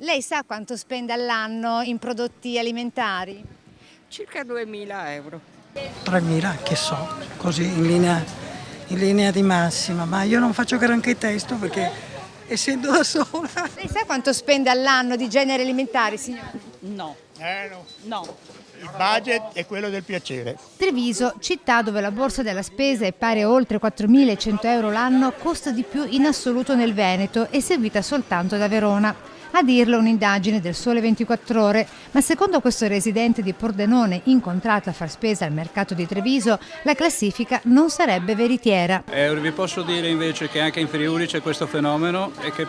Lei sa quanto spende all'anno in prodotti alimentari? Circa 2.000 euro. 3.000, che so, così in linea di massima, ma io non faccio granché testo perché essendo da sola. Lei sa quanto spende all'anno di generi alimentari, signora? No, No. no. Il budget è quello del piacere. Treviso, città dove la borsa della spesa è pari a oltre 4.100 euro l'anno, costa di più in assoluto nel Veneto e seguita soltanto da Verona. A dirlo un'indagine del Sole 24 Ore, ma secondo questo residente di Pordenone incontrato a far spesa al mercato di Treviso, la classifica non sarebbe veritiera. Vi posso dire invece che anche in Friuli c'è questo fenomeno e che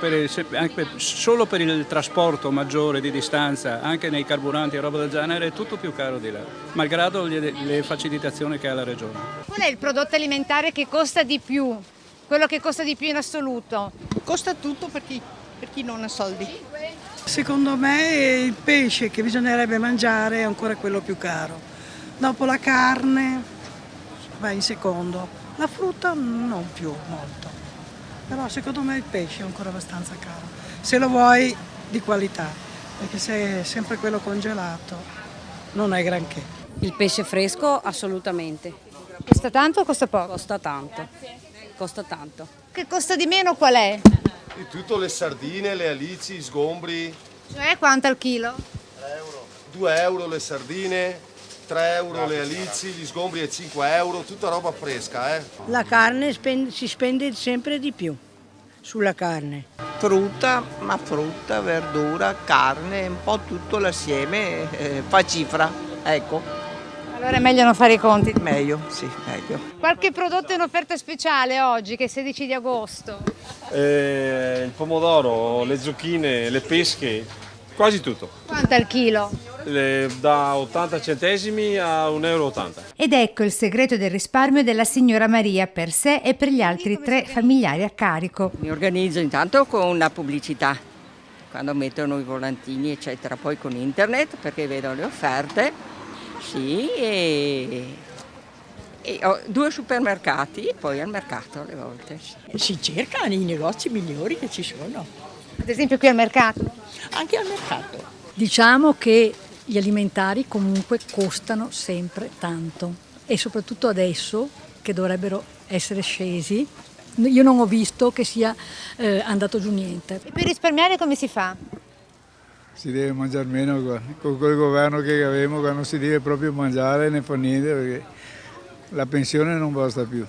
solo per il trasporto maggiore di distanza, anche nei carburanti e roba del genere, è tutto più caro di là, malgrado le facilitazioni che ha la regione. Qual è il prodotto alimentare che costa di più? Quello che costa di più in assoluto? Costa tutto per chi non ha soldi. Secondo me il pesce che bisognerebbe mangiare è ancora quello più caro. Dopo la carne va in secondo, la frutta non più molto. Però secondo me il pesce è ancora abbastanza caro, se lo vuoi di qualità, perché se è sempre quello congelato non è granché. Il pesce fresco assolutamente, Costa tanto o costa poco? costa tanto, costa tanto. Che costa di meno qual è? Di tutto, le sardine, le alici, gli sgombri, Cioè quanto al chilo? 2 euro le sardine, 3 euro le alici, gli sgombri e 5 euro, tutta roba fresca. La carne si spende sempre di più sulla carne. Frutta, verdura, carne, un po' tutto l'assieme fa cifra, ecco. Allora è meglio non fare i conti. Meglio, sì, meglio. Qualche prodotto in offerta speciale oggi, che è 16 di agosto? Il pomodoro, le zucchine, le pesche, quasi tutto. Quanto al chilo? Da 80 centesimi a 1,80 euro. Ed ecco il segreto del risparmio della signora Maria per sé e per gli altri 3 familiari a carico. Mi organizzo intanto con la pubblicità, quando mettono i volantini eccetera, poi con internet perché vedo le offerte, sì, e ho 2 supermercati e poi al mercato alle volte. Sì. Si cerca i negozi migliori che ci sono, Ad esempio qui al mercato? anche al mercato. Diciamo che gli alimentari comunque costano sempre tanto e soprattutto adesso che dovrebbero essere scesi, io non ho visto che sia andato giù niente. E per risparmiare come si fa? Si deve mangiare meno con quel governo che abbiamo, non si deve proprio mangiare né fa niente perché la pensione non basta più.